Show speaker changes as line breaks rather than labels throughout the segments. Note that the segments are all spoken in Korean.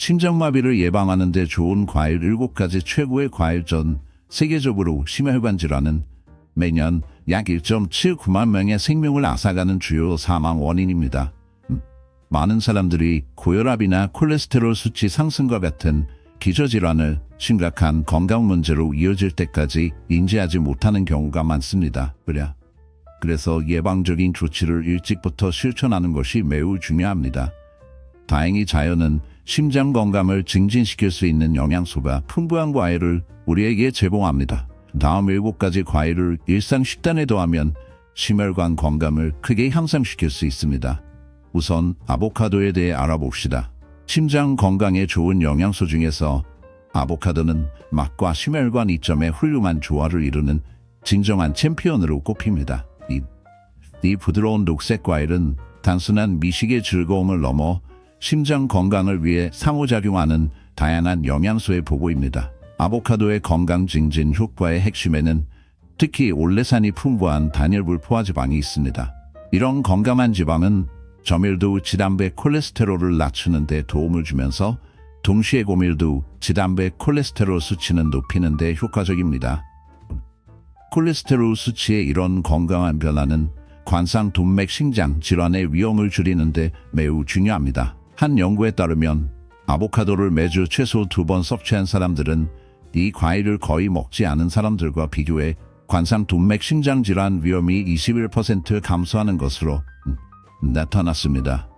심장마비를 예방하는 데 좋은 과일 7가지 최고의 과일 전 세계적으로 심혈관 질환은 매년 약 1.79만 명의 생명을 앗아가는 주요 사망 원인입니다. 많은 사람들이 고혈압이나 콜레스테롤 수치 상승과 같은 기저질환을 심각한 건강 문제로 이어질 때까지 인지하지 못하는 경우가 많습니다. 그래서 예방적인 조치를 일찍부터 실천하는 것이 매우 중요합니다. 다행히 자연은 심장 건강을 증진시킬 수 있는 영양소가 풍부한 과일을 우리에게 제공합니다. 다음 7가지 과일을 일상 식단에 더하면 심혈관 건강을 크게 향상시킬 수 있습니다. 우선 아보카도에 대해 알아봅시다. 심장 건강에 좋은 영양소 중에서 아보카도는 맛과 심혈관 이점의 훌륭한 조화를 이루는 진정한 챔피언으로 꼽힙니다. 이 부드러운 녹색 과일은 단순한 미식의 즐거움을 넘어 심장 건강을 위해 상호작용하는 다양한 영양소의 보고입니다. 아보카도의 건강 증진 효과의 핵심에는 특히 올레산이 풍부한 단열불 포화지방이 있습니다. 이런 건강한 지방은 저밀도 지단백 콜레스테롤을 낮추는 데 도움을 주면서 동시에 고밀도 지단백 콜레스테롤 수치는 높이는 데 효과적입니다. 콜레스테롤 수치의 이런 건강한 변화는 관상 동맥 신장 질환의 위험을 줄이는 데 매우 중요합니다. 한 연구에 따르면 아보카도를 매주 최소 2번 섭취한 사람들은 이 과일을 거의 먹지 않은 사람들과 비교해 관상 동맥 신장 질환 위험이 21% 감소하는 것으로 나타났습니다.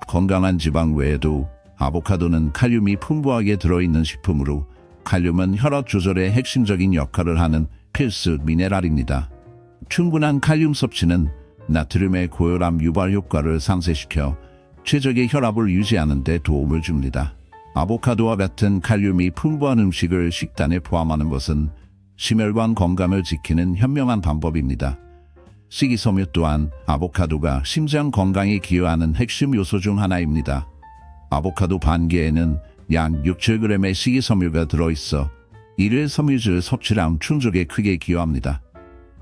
건강한 지방 외에도 아보카도는 칼륨이 풍부하게 들어있는 식품으로 칼륨은 혈압 조절에 핵심적인 역할을 하는 필수 미네랄입니다. 충분한 칼륨 섭취는 나트륨의 고혈압 유발 효과를 상쇄시켜 최적의 혈압을 유지하는 데 도움을 줍니다. 아보카도와 같은 칼륨이 풍부한 음식을 식단에 포함하는 것은 심혈관 건강을 지키는 현명한 방법입니다. 식이섬유 또한 아보카도가 심장 건강에 기여하는 핵심 요소 중 하나입니다. 아보카도 반 개에는 약 6~7g의 식이섬유가 들어있어 일일 섬유질 섭취량 충족에 크게 기여합니다.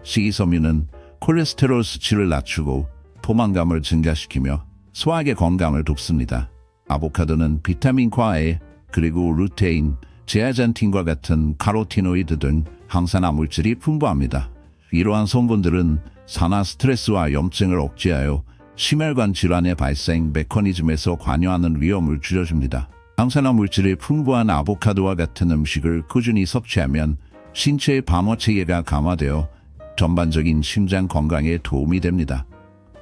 식이섬유는 콜레스테롤 수치를 낮추고 포만감을 증가시키며 소화의 건강을 돕습니다. 아보카도는 비타민과 A, 그리고 루테인, 제아잔틴과 같은 카로티노이드 등 항산화 물질이 풍부합니다. 이러한 성분들은 산화 스트레스와 염증을 억제하여 심혈관 질환의 발생 메커니즘에서 관여하는 위험을 줄여줍니다. 항산화 물질이 풍부한 아보카도와 같은 음식을 꾸준히 섭취하면 신체의 방어 체계가 강화되어 전반적인 심장 건강에 도움이 됩니다.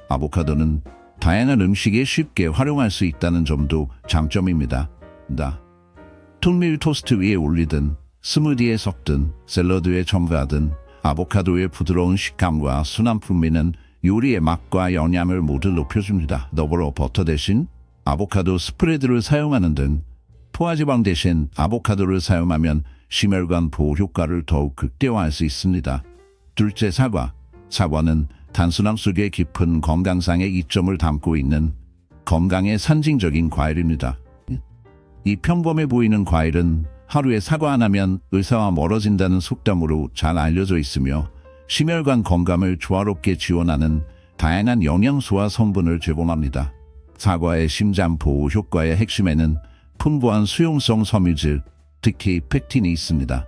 아보카도는 다양한 음식에 쉽게 활용할 수 있다는 점도 장점입니다. 통밀 토스트 위에 올리든 스무디에 섞든 샐러드에 첨가하든 아보카도의 부드러운 식감과 순한 풍미는 요리의 맛과 영양을 모두 높여줍니다. 더불어 버터 대신 아보카도 스프레드를 사용하는 등 포화지방 대신 아보카도를 사용하면 심혈관 보호 효과를 더욱 극대화할 수 있습니다. 둘째, 사과. 사과는 단순함 속에 깊은 건강상의 이점을 담고 있는 건강의 상징적인 과일입니다. 이 평범해 보이는 과일은 하루에 사과 하나면 의사와 멀어진다는 속담으로 잘 알려져 있으며 심혈관 건강을 조화롭게 지원하는 다양한 영양소와 성분을 제공합니다. 사과의 심장 보호 효과의 핵심에는 풍부한 수용성 섬유질, 특히 펙틴이 있습니다.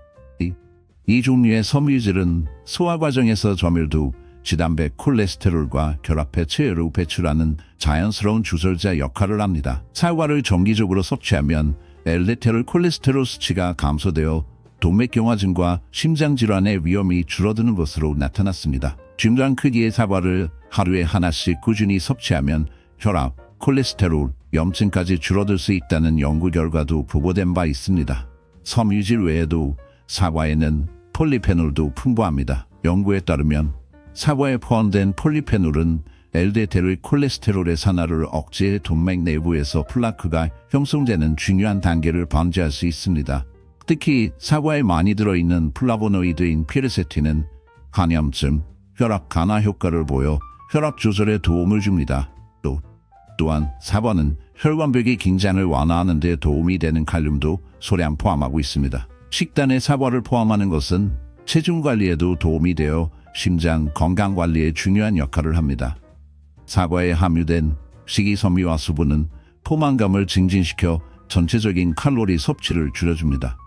이 종류의 섬유질은 소화 과정에서 저밀도, 지단백 콜레스테롤과 결합해 체외로 배출하는 자연스러운 주설자 역할을 합니다. 사과를 정기적으로 섭취하면 LDL 콜레스테롤 수치가 감소되어 동맥경화증과 심장질환의 위험이 줄어드는 것으로 나타났습니다. 중간 크기의 사과를 하루에 하나씩 꾸준히 섭취하면 혈압, 콜레스테롤, 염증까지 줄어들 수 있다는 연구 결과도 보고된 바 있습니다. 섬유질 외에도 사과에는 폴리페놀도 풍부합니다. 연구에 따르면 사과에 포함된 폴리페놀은 LDL 콜레스테롤의 산화를 억제해 동맥 내부에서 플라크가 형성되는 중요한 단계를 방지할 수 있습니다. 특히 사과에 많이 들어있는 플라보노이드인 피레세틴은 간염증, 혈압 간화 효과를 보여 혈압 조절에 도움을 줍니다. 또한 사과는 혈관벽의 긴장을 완화하는 데 도움이 되는 칼륨도 소량 포함하고 있습니다. 식단에 사과를 포함하는 것은 체중 관리에도 도움이 되어 심장 건강 관리에 중요한 역할을 합니다. 사과에 함유된 식이섬유와 수분은 포만감을 증진시켜 전체적인 칼로리 섭취를 줄여줍니다.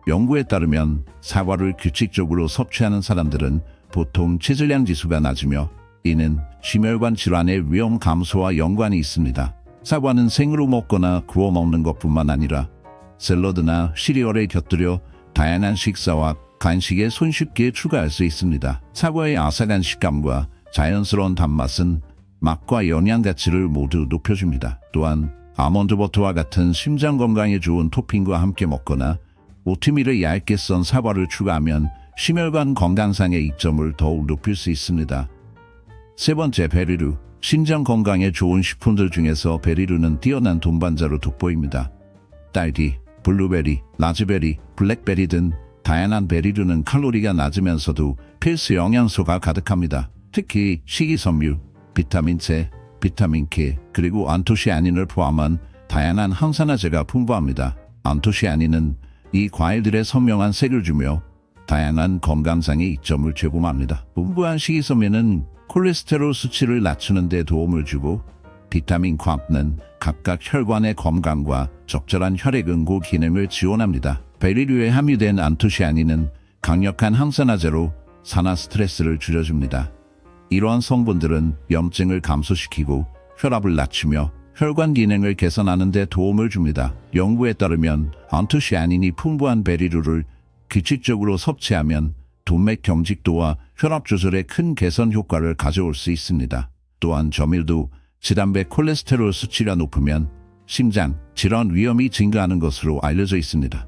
연구에 따르면 사과를 규칙적으로 섭취하는 사람들은 보통 체질량 지수가 낮으며 이는 심혈관 질환의 위험 감소와 연관이 있습니다. 사과는 생으로 먹거나 구워 먹는 것뿐만 아니라 샐러드나 시리얼에 곁들여 다양한 식사와 간식에 손쉽게 추가할 수 있습니다. 사과의 아삭한 식감과 자연스러운 단맛은 맛과 영양 가치를 모두 높여줍니다. 또한 아몬드 버터와 같은 심장 건강에 좋은 토핑과 함께 먹거나 오트밀을 얇게 썬 사과를 추가하면 심혈관 건강상의 이점을 더욱 높일 수 있습니다. 세 번째, 베리류. 심장 건강에 좋은 식품들 중에서 베리류는 뛰어난 동반자로 돋보입니다. 딸기, 블루베리, 라즈베리, 블랙베리 등 다양한 베리류는 칼로리가 낮으면서도 필수 영양소가 가득합니다. 특히 식이섬유, 비타민 C, 비타민 K, 그리고 안토시아닌을 포함한 다양한 항산화제가 풍부합니다. 안토시아닌은 이 과일들의 선명한 색을 주며 다양한 건강상의 이점을 제공합니다. 풍부한 식이섬유는 콜레스테롤 수치를 낮추는 데 도움을 주고 비타민 K는 각각 혈관의 건강과 적절한 혈액 응고 기능을 지원합니다. 베리류에 함유된 안토시아닌은 강력한 항산화제로 산화 스트레스를 줄여줍니다. 이러한 성분들은 염증을 감소시키고 혈압을 낮추며 혈관 기능을 개선하는 데 도움을 줍니다. 연구에 따르면 안토시아닌이 풍부한 베리류를 규칙적으로 섭취하면 동맥 경직도와 혈압 조절에 큰 개선 효과를 가져올 수 있습니다. 또한 저밀도 지단백 콜레스테롤 수치가 높으면 심장 질환 위험이 증가하는 것으로 알려져 있습니다.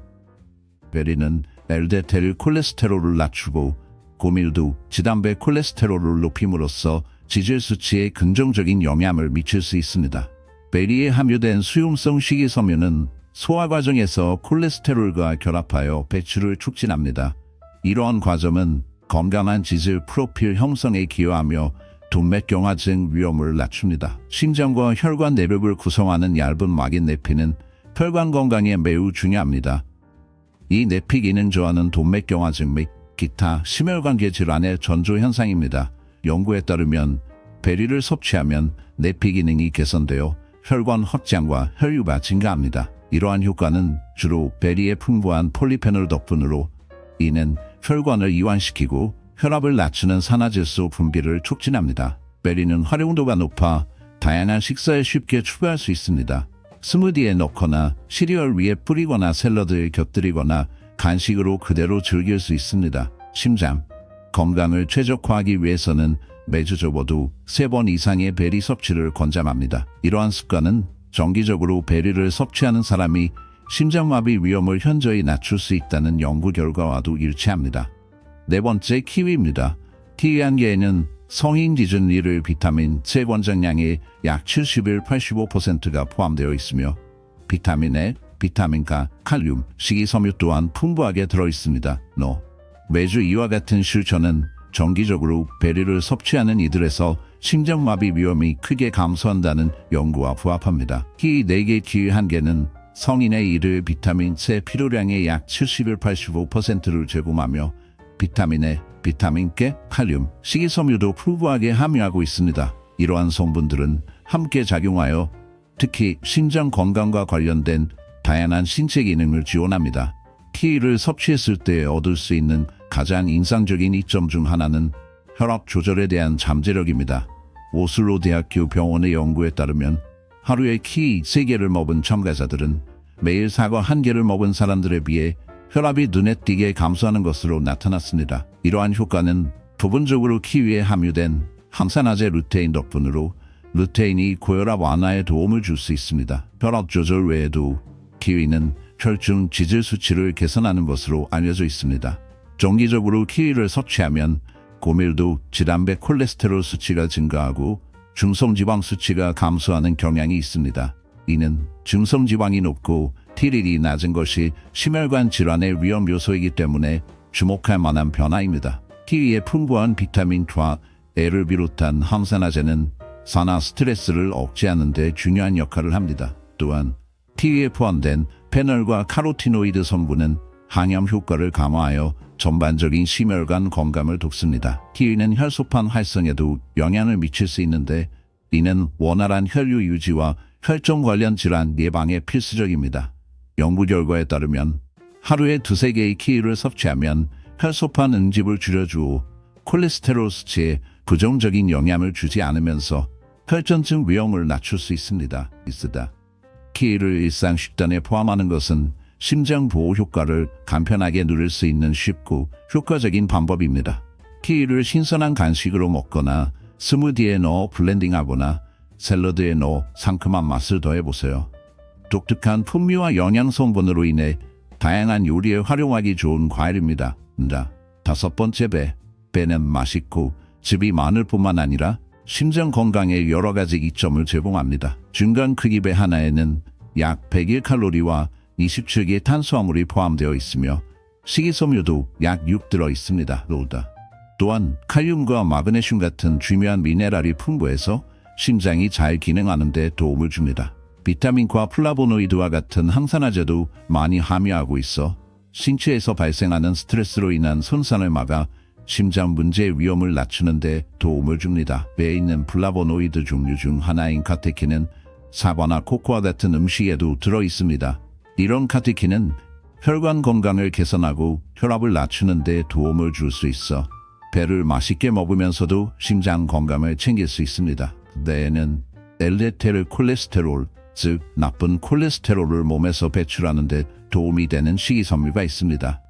베리는 LDL 콜레스테롤을 낮추고 고밀도 지단백 콜레스테롤을 높임으로써 지질 수치에 긍정적인 영향을 미칠 수 있습니다. 베리에 함유된 수용성 식이섬유는 소화 과정에서 콜레스테롤과 결합하여 배출을 촉진합니다. 이러한 과정은 건강한 지질 프로필 형성에 기여하며 동맥경화증 위험을 낮춥니다. 심장과 혈관 내벽을 구성하는 얇은 막인 내피는 혈관 건강에 매우 중요합니다. 이 내피 기능 저하는 동맥경화증 및 기타 심혈관계 질환의 전조 현상입니다. 연구에 따르면 베리를 섭취하면 내피 기능이 개선되어 혈관 확장과 혈류가 증가합니다. 이러한 효과는 주로 베리의 풍부한 폴리페놀 덕분으로 이는 혈관을 이완시키고 혈압을 낮추는 산화질소 분비를 촉진합니다. 베리는 활용도가 높아 다양한 식사에 쉽게 추가할 수 있습니다. 스무디에 넣거나 시리얼 위에 뿌리거나 샐러드에 곁들이거나 간식으로 그대로 즐길 수 있습니다. 심장 건강을 최적화하기 위해서는 매주 적어도 3번 이상의 베리 섭취를 권장합니다. 이러한 습관은 정기적으로 베리를 섭취하는 사람이 심장마비 위험을 현저히 낮출 수 있다는 연구 결과와도 일치합니다. 네 번째, 키위입니다. 키위 한 개에는 성인 기준 일일 비타민 C 권장량의 약 71-85%가 포함되어 있으며 비타민 E, 비타민 K, 칼륨, 식이섬유 또한 풍부하게 들어있습니다. 매주 이와 같은 실천은 정기적으로 베리를 섭취하는 이들에서 심장마비 위험이 크게 감소한다는 연구와 부합합니다. 키위 4개, 키위 1개는 성인의 일일 비타민 C 필요량의 약 71-85%를 제공하며 비타민 E, 비타민 K, 칼륨, 식이섬유도 풍부하게 함유하고 있습니다. 이러한 성분들은 함께 작용하여 특히 심장 건강과 관련된 다양한 신체 기능을 지원합니다. 키위를 섭취했을 때 얻을 수 있는 가장 인상적인 이점 중 하나는 혈압 조절에 대한 잠재력입니다. 오슬로 대학교 병원의 연구에 따르면 하루에 키위 3개를 먹은 참가자들은 매일 사과 1개를 먹은 사람들에 비해 혈압이 눈에 띄게 감소하는 것으로 나타났습니다. 이러한 효과는 부분적으로 키위에 함유된 항산화제 루테인 덕분으로 루테인이 고혈압 완화에 도움을 줄 수 있습니다. 혈압 조절 외에도 키위는 혈중 지질 수치를 개선하는 것으로 알려져 있습니다. 정기적으로 키위를 섭취하면 고밀도 지단백 콜레스테롤 수치가 증가하고 중성지방 수치가 감소하는 경향이 있습니다. 이는 중성지방이 높고 티릴이 낮은 것이 심혈관 질환의 위험 요소이기 때문에 주목할 만한 변화입니다. 키위의 풍부한 비타민 K와 E를 비롯한 항산화제는 산화 스트레스를 억제하는 데 중요한 역할을 합니다. 또한 키위에 포함된 페놀과 카로티노이드 성분은 항염 효과를 강화하여 전반적인 심혈관 건강을 돕습니다. 키위는 혈소판 활성에도 영향을 미칠 수 있는데 이는 원활한 혈류 유지와 혈종 관련 질환 예방에 필수적입니다. 연구 결과에 따르면 하루에 2~3개의 키위를 섭취하면 혈소판 응집을 줄여주고 콜레스테롤 수치에 부정적인 영향을 주지 않으면서 혈전증 위험을 낮출 수 있습니다. 키위를 일상 식단에 포함하는 것은 심장 보호 효과를 간편하게 누릴 수 있는 쉽고 효과적인 방법입니다. 키위를 신선한 간식으로 먹거나 스무디에 넣어 블렌딩하거나 샐러드에 넣어 상큼한 맛을 더해보세요. 독특한 풍미와 영양 성분으로 인해 다양한 요리에 활용하기 좋은 과일입니다. 5번째, 배는 맛있고 즙이 많을 뿐만 아니라 심장 건강에 여러 가지 이점을 제공합니다. 중간 크기 배 하나에는 약 101칼로리와 27개의 탄수화물이 포함되어 있으며 식이섬유도 약 6 들어 있습니다. 또한 칼륨과 마그네슘 같은 중요한 미네랄이 풍부해서 심장이 잘 기능하는 데 도움을 줍니다. 비타민과 플라보노이드와 같은 항산화제도 많이 함유하고 있어 신체에서 발생하는 스트레스로 인한 손상을 막아 심장 문제의 위험을 낮추는 데 도움을 줍니다. 배에 있는 플라보노이드 종류 중 하나인 카테킨은 사과나 코코아 같은 음식에도 들어 있습니다. 이런 카테킨은 혈관 건강을 개선하고 혈압을 낮추는 데 도움을 줄 수 있어 배를 맛있게 먹으면서도 심장 건강을 챙길 수 있습니다. 배에는 LDL 콜레스테롤, 즉 나쁜 콜레스테롤을 몸에서 배출하는 데 도움이 되는 식이섬유가 있습니다.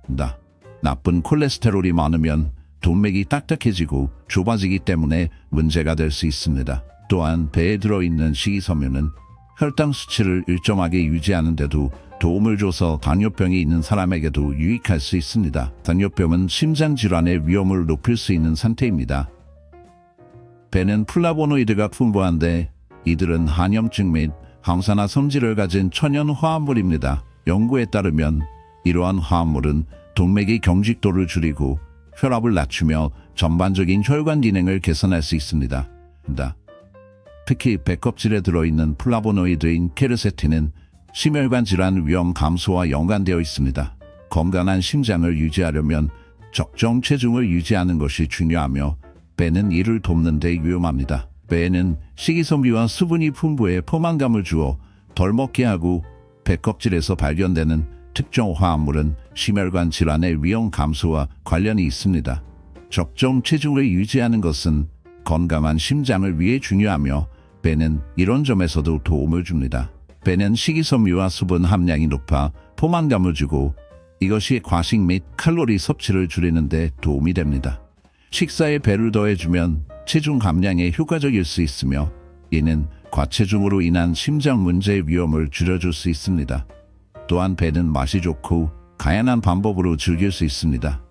나쁜 콜레스테롤이 많으면 동맥이 딱딱해지고 좁아지기 때문에 문제가 될 수 있습니다. 또한 배에 들어있는 식이섬유는 혈당 수치를 일정하게 유지하는 데도 도움을 줘서 당뇨병이 있는 사람에게도 유익할 수 있습니다. 당뇨병은 심장질환의 위험을 높일 수 있는 상태입니다. 배는 플라보노이드가 풍부한데 이들은 한염증 및 항산화 성질을 가진 천연 화합물입니다. 연구에 따르면 이러한 화합물은 동맥의 경직도를 줄이고 혈압을 낮추며 전반적인 혈관 기능을 개선할 수 있습니다. 특히 배 껍질에 들어있는 플라보노이드인 케르세틴은 심혈관 질환 위험 감소와 연관되어 있습니다. 건강한 심장을 유지하려면 적정 체중을 유지하는 것이 중요하며 배는 이를 돕는 데 유용합니다. 배에는 식이섬유와 수분이 풍부해 포만감을 주어 덜 먹게 하고 배 껍질에서 발견되는 특정 화합물은 심혈관 질환의 위험 감소와 관련이 있습니다. 적정 체중을 유지하는 것은 건강한 심장을 위해 중요하며 배는 이런 점에서도 도움을 줍니다. 배는 식이섬유와 수분 함량이 높아 포만감을 주고 이것이 과식 및 칼로리 섭취를 줄이는 데 도움이 됩니다. 식사에 배를 더해주면 체중 감량에 효과적일 수 있으며 이는 과체중으로 인한 심장 문제의 위험을 줄여줄 수 있습니다. 또한 배는 맛이 좋고 다양한 방법으로 즐길 수 있습니다.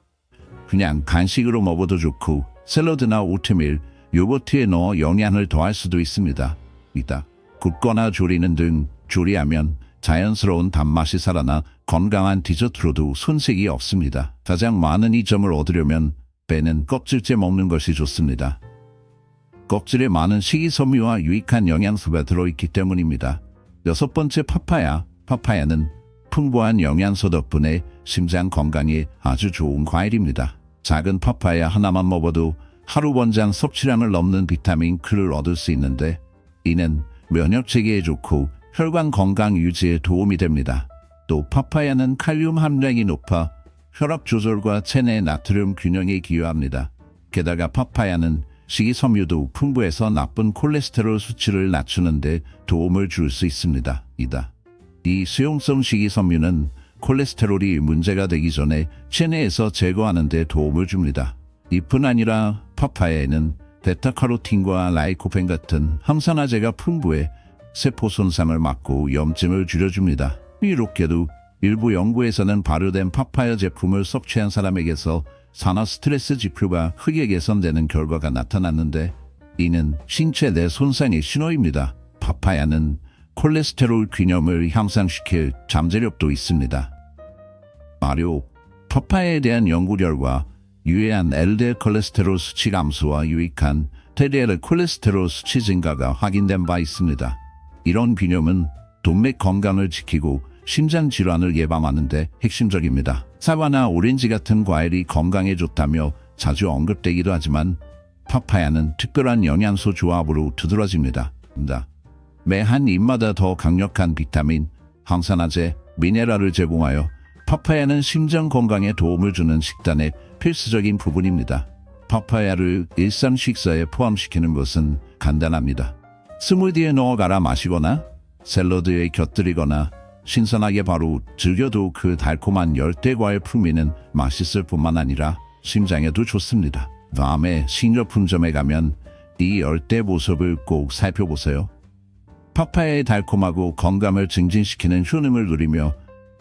그냥 간식으로 먹어도 좋고 샐러드나 오트밀, 요거트에 넣어 영양을 더할 수도 있습니다. 굽거나 조리는 등 조리하면 자연스러운 단맛이 살아나 건강한 디저트로도 손색이 없습니다. 가장 많은 이점을 얻으려면 배는 껍질째 먹는 것이 좋습니다. 껍질에 많은 식이섬유와 유익한 영양소가 들어있기 때문입니다. 6번째, 파파야는 풍부한 영양소 덕분에 심장 건강에 아주 좋은 과일입니다. 작은 파파야 하나만 먹어도 하루 원장 섭취량을 넘는 비타민 K를 얻을 수 있는데 이는 면역 체계에 좋고 혈관 건강 유지에 도움이 됩니다. 또 파파야는 칼륨 함량이 높아 혈압 조절과 체내 나트륨 균형에 기여합니다. 게다가 파파야는 식이섬유도 풍부해서 나쁜 콜레스테롤 수치를 낮추는 데 도움을 줄 수 있습니다. 이 수용성 식이섬유는 콜레스테롤이 문제가 되기 전에 체내에서 제거하는 데 도움을 줍니다. 이뿐 아니라 파파야에는 베타카로틴과 라이코펜 같은 항산화제가 풍부해 세포 손상을 막고 염증을 줄여줍니다. 이롭게도 일부 연구에서는 발효된 파파야 제품을 섭취한 사람에게서 산화 스트레스 지표가 크게 개선되는 결과가 나타났는데 이는 신체 내 손상의 신호입니다. 파파야는 콜레스테롤 균형을 향상시킬 잠재력도 있습니다. 파파야에 대한 연구 결과 유해한 LDL 콜레스테롤 수치 감소와 유익한 LDL 콜레스테롤 수치 증가가 확인된 바 있습니다. 이런 균형은 동맥 건강을 지키고 심장 질환을 예방하는 데 핵심적입니다. 사과나 오렌지 같은 과일이 건강에 좋다며 자주 언급되기도 하지만 파파야는 특별한 영양소 조합으로 두드러집니다. 매 한 입마다 더 강력한 비타민, 항산화제, 미네랄을 제공하여 파파야는 심장 건강에 도움을 주는 식단의 필수적인 부분입니다. 파파야를 일상 식사에 포함시키는 것은 간단합니다. 스무디에 넣어 갈아 마시거나 샐러드에 곁들이거나 신선하게 바로 즐겨도 그 달콤한 열대과일 풍미는 맛있을 뿐만 아니라 심장에도 좋습니다. 다음에 식료품점에 가면 이 열대 보습을 꼭 살펴보세요. 파파야의 달콤하고 건강을 증진시키는 효능을 누리며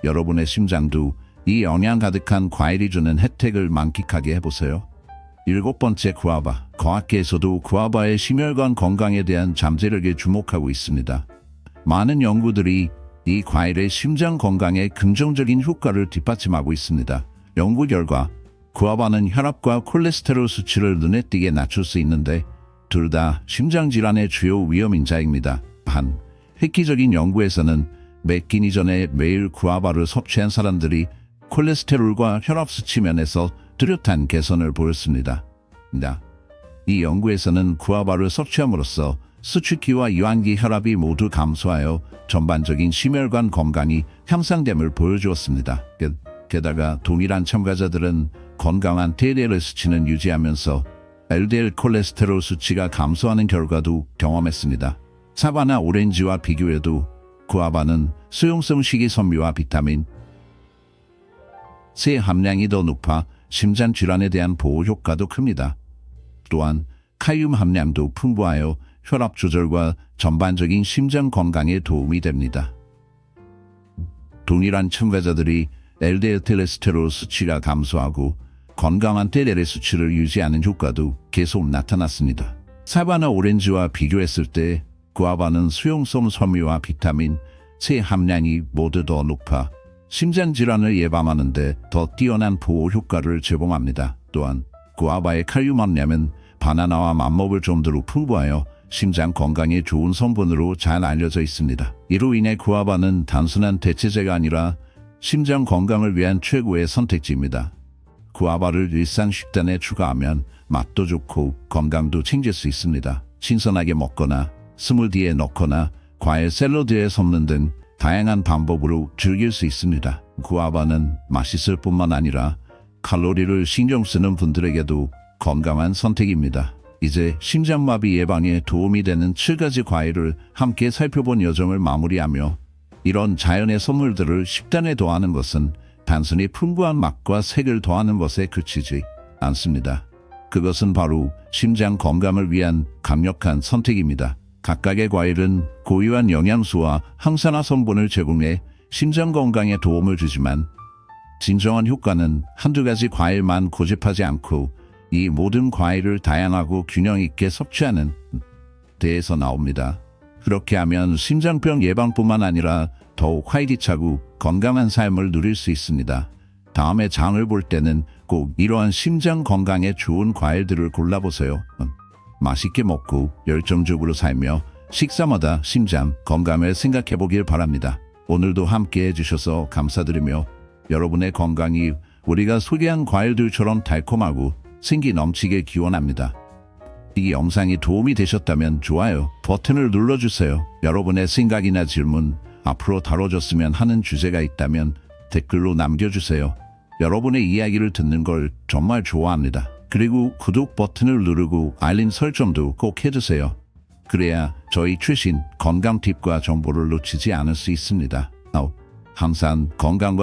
여러분의 심장도 이 영양 가득한 과일이 주는 혜택을 만끽하게 해보세요. 7번째, 구아바. 과학계에서도 구아바의 심혈관 건강에 대한 잠재력에 주목하고 있습니다. 많은 연구들이 이 과일의 심장 건강에 긍정적인 효과를 뒷받침하고 있습니다. 연구 결과 구아바는 혈압과 콜레스테롤 수치를 눈에 띄게 낮출 수 있는데 둘 다 심장 질환의 주요 위험 인자입니다. 한 획기적인 연구에서는 몇 끼니 전에 매일 구아바를 섭취한 사람들이 콜레스테롤과 혈압 수치 면에서 뚜렷한 개선을 보였습니다. 이 연구에서는 구아바를 섭취함으로써 수축기와 이완기 혈압이 모두 감소하여 전반적인 심혈관 건강이 향상됨을 보여주었습니다. 게다가 동일한 참가자들은 건강한 TLL 수치는 유지하면서 LDL 콜레스테롤 수치가 감소하는 결과도 경험했습니다. 사과나 오렌지와 비교해도 구아바는 수용성 식이섬유와 비타민 C 함량이 더 높아 심장 질환에 대한 보호 효과도 큽니다. 또한 칼륨 함량도 풍부하여 혈압 조절과 전반적인 심장 건강에 도움이 됩니다. 동일한 참가자들이 LDL 콜레스테롤 수치가 감소하고 건강한 TLL 수치를 유지하는 효과도 계속 나타났습니다. 사과나 오렌지와 비교했을 때 구아바는 수용성 섬유와 비타민 C 함량이 모두 더 높아 심장 질환을 예방하는 데 더 뛰어난 보호 효과를 제공합니다. 또한 구아바의 칼륨 함량은 바나나와 맞먹을 정도로 풍부하여 심장 건강에 좋은 성분으로 잘 알려져 있습니다. 이로 인해 구아바는 단순한 대체제가 아니라 심장 건강을 위한 최고의 선택지입니다. 구아바를 일상 식단에 추가하면 맛도 좋고 건강도 챙길 수 있습니다. 신선하게 먹거나 스무디에 넣거나 과일 샐러드에 섞는 등 다양한 방법으로 즐길 수 있습니다. 구아바는 맛있을 뿐만 아니라 칼로리를 신경 쓰는 분들에게도 건강한 선택입니다. 이제 심장마비 예방에 도움이 되는 7가지 과일을 함께 살펴본 여정을 마무리하며 이런 자연의 선물들을 식단에 더하는 것은 단순히 풍부한 맛과 색을 더하는 것에 그치지 않습니다. 그것은 바로 심장 건강을 위한 강력한 선택입니다. 각각의 과일은 고유한 영양소와 항산화 성분을 제공해 심장 건강에 도움을 주지만 진정한 효과는 한두 가지 과일만 고집하지 않고 이 모든 과일을 다양하고 균형 있게 섭취하는 데에서 나옵니다. 그렇게 하면 심장병 예방뿐만 아니라 더욱 활기차고 건강한 삶을 누릴 수 있습니다. 다음에 장을 볼 때는 꼭 이러한 심장 건강에 좋은 과일들을 골라보세요. 맛있게 먹고 열정적으로 살며 식사마다 심장 건강을 생각해보길 바랍니다. 오늘도 함께 해주셔서 감사드리며 여러분의 건강이 우리가 소개한 과일들처럼 달콤하고 생기 넘치게 기원합니다. 이 영상이 도움이 되셨다면 좋아요 버튼을 눌러주세요. 여러분의 생각이나 질문, 앞으로 다뤄줬으면 하는 주제가 있다면 댓글로 남겨주세요. 여러분의 이야기를 듣는 걸 정말 좋아합니다. 그리고 구독 버튼을 누르고 알림 설정도 꼭 해주세요. 그래야 저희 최신 건강 팁과 정보를 놓치지 않을 수 있습니다. 항상 건강과